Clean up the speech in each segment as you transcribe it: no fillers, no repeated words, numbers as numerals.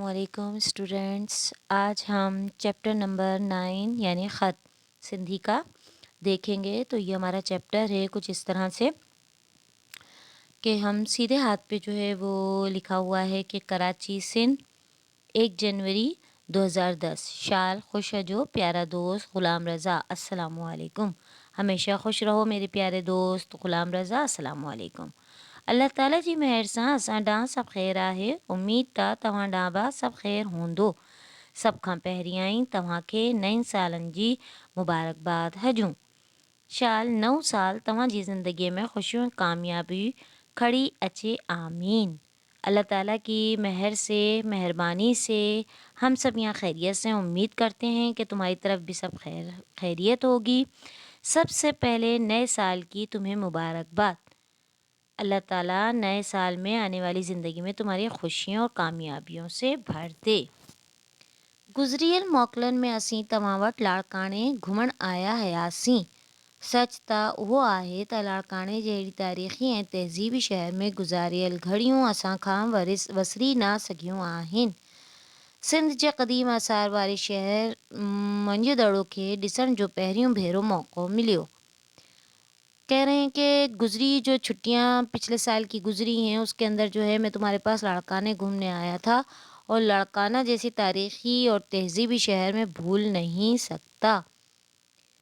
वालेकुम स्टूडेंट्स, आज हम चैप्टर नंबर 9 यानी ख़त सिंधी का देखेंगे। तो ये हमारा चैप्टर है कुछ इस तरह से कि हम सीधे हाथ पे जो है वो लिखा हुआ है कि कराची सिंध 1 जनवरी 2010। शाल खुश जो प्यारा दोस्त ग़ुलाम रज़ा, अस्सलामु अलैकुम। हमेशा खुश रहो मेरे प्यारे दोस्त ग़ुलाम रज़ा, अस्सलामु अलैकुम। अल्लाह ताला जी मेहर सां असां ॾांहुं सभु ख़ैरु आहे। उमेद ता तव्हां ॾांहुं बि सभु ख़ैरु हूंदो। सभ खां पहिरियां ई तव्हांखे नईं सालनि जी मुबारकबाद हुजूं। शाल नओं साल तव्हांजी ज़िंदगीअ में ख़ुशियों कामयाबी खड़ी अचे, आमीन। अल्लाह ताला की मेहर से, मेहरबानी से हम सब यहाँ खैरियत से उम्मीद करते हैं कि तुम्हारी तरफ भी सब खैरियत होगी। सबसे पहले नए साल की तुम्हें मुबारकबाद। अल्लाह ताला नए साल में आने वाली ज़िंदगी में तुम्हारी खुशियों और कामयाबियों से भर दे। गुज़रियल मोकलन में असीं तव्हां वटि लाड़काणे घुमण आया हुआसीं। सच त उहो आहे त लाड़काणे जहिड़ी तारीख़ी ऐं तहज़ीबी शहर में गुज़ारियल घड़ियूं असां खां वसरी न सघियूं आहिनि। सिंध जे क़दीम आसार वारे शहर मंझदड़ो खे ॾिसण जो पहिरियों भेरो मौक़ो मिलियो। कह रहे हैं कि गुजरी जो छुट्टियां पिछले साल की गुजरी हैं, उसके अंदर जो है मैं तुम्हारे पास लाड़काने घूमने आया था और लाड़काना जैसी तारीख़ी और तहज़ीबी शहर में भूल नहीं सकता।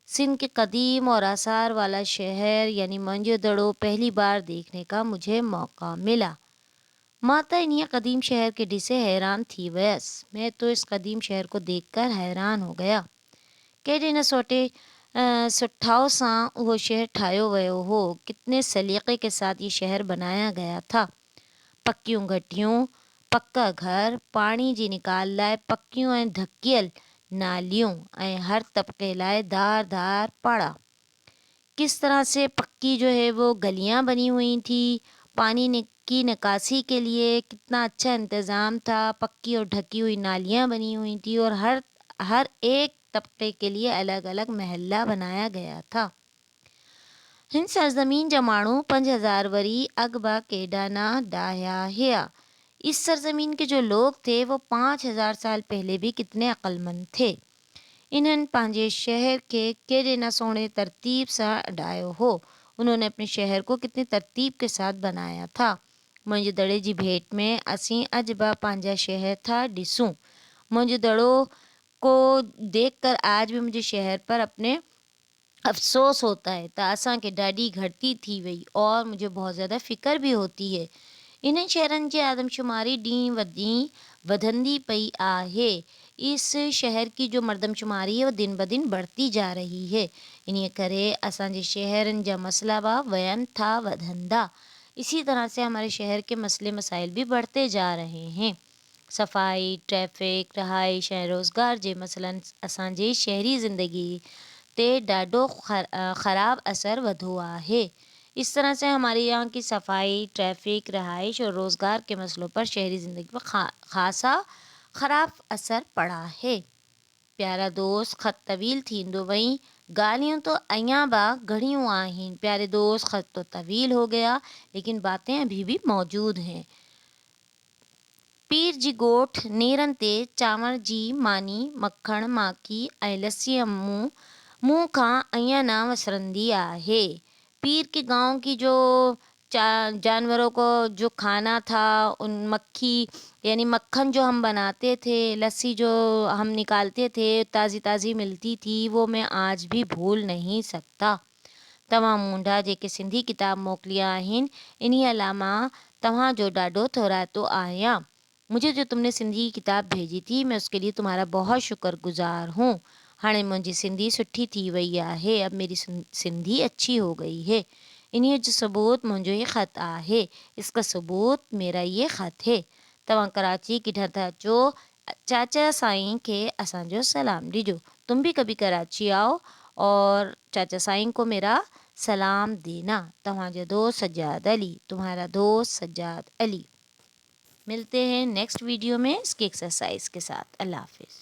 सिंध के कदीम और आसार वाला शहर यानी मंझदड़ो पहली बार देखने का मुझे मौका मिला। मां त इन कदीम शहर के ॾिसे हैरान थी वयसि। मैं तो इस कदीम शहर को देखकर हैरान हो गया। केॾे न सोटे सुठाव सां उहो शहर ठाहियो वियो हो। कितने सलीक़े के साथ ये शहर बनाया गया था। पक्कियूं घटियूं, पक्का घर, पाणी जी निकाल लाइ पक्कियूं ऐं ढकियल नालियूं ऐं हर तबके लाइ धार धार पाड़ा। किस तरह से पक्की जो है वो गलियां बनी हुई थी। पानी की निकासी के लिए कितना अच्छा इंतज़ाम था। पक्की और ढकी हुई नालियां बनी हुई थी और हर एक तबके के लिए अलग अलग महल्ला बनाया गया था। हिन सरजमीन जा माण्हू 5000 वरी अगबा केडा ना डाया हुआ। इस सरजमीन के जो लोग थे वो 5000 साल पहले भी कितने अक्लमंद थे। इन्हनि पंहिंजे शहर के केॾे न सोने तरतीब सां अॾायो हो। उन्होंने अपने शहर को कितनी तरतीब के साथ बनाया था। मंझदड़े जी भेंट में असीं अॼु बि पंहिंजा शहर था ॾिसूं। मंझदड़ो को देखकर आज भी मुझे शहर पर अपने अफसोस होता है त असांखे ॾाढी घटती थी वई और मुझे बहुत ज़्यादा फ़िक्र भी होती है। इन्हनि शहरनि जी आदमशुमारी ॾींहुं ब ॾींहुं वधंदी पई आहे। इस शहर की जो मर्दमशुमारी है वो दिन ब दिन बढ़ती जा रही है। इन करे असांजे शहरनि जा मसला बि वयनि था वधंदा। इसी तरह से हमारे शहर के मसले मसाइल भी बढ़ते जा रहे हैं। सफ़ाई, ट्रैफ़िक, रहाइश ऐं रोज़गार जे मसइलनि असांजे शहरी ज़िंदगी ते ॾाढो ख़राब असर वधो आहे। इस तरह से हमारे यहाँ की सफाई, ट्रैफिक, रहाइश और रोज़गार के मसलों पर शहरी ज़िंदगी पर ख़ासा ख़राब असर पड़ा है। प्यारा दोस्त, ख़त तवील थींदो वई, ॻाल्हियूं तो अञा बि घणियूं आहिनि। प्यारे दोस्त, ख़त तो तवील हो गया लेकिन बातें अभी भी मौजूद हैं। पीर जी ॻोठ नेरनि ते चांवर जी मानी, मखण, माकी ऐं लस्सीअ मुंह खां अञा न वसरंदी आहे। पीर के गांव की जो जानवरों को जो खाना था, उन मक्खी यानी मक्खन जो हम बनाते थे, लस्सी जो हम निकालते थे, ताज़ी ताज़ी मिलती थी, वो मैं आज भी भूल नहीं सकता। तव्हां मूंडा जेके सिंधी किताब मोकिलिया आहिनि, इन्ही अलावा तव्हां जो ॾाढो थोरातो आहियां। मुझे जो तुमने सिंधी की किताब भेजी थी, मैं उसके लिए तुम्हारा बहुत शुक्रगुजार हूँ। हाणे मुंहिंजी सिंधी सुठी थी वई आहे। अब मेरी सिंधी अच्छी हो गई है। इन्हीअ जो सबूत मुंहिंजो ये ख़त आहे। इसका सबूत मेरा ये ख़त है। तव्हां कराची किथां था अचो, चाचा साईं खे असांजो सलाम ॾिजो। तुम भी कभी कराची आओ और चाचा साईं को मेरा सलाम देना। तव्हांजो दोस्त सज्जाद अली, तुम्हारा दोस्त सज्जाद अली। मिलते हैं नेक्स्ट वीडियो में इसके एक्सरसाइज के साथ। अल्लाह हाफिज़।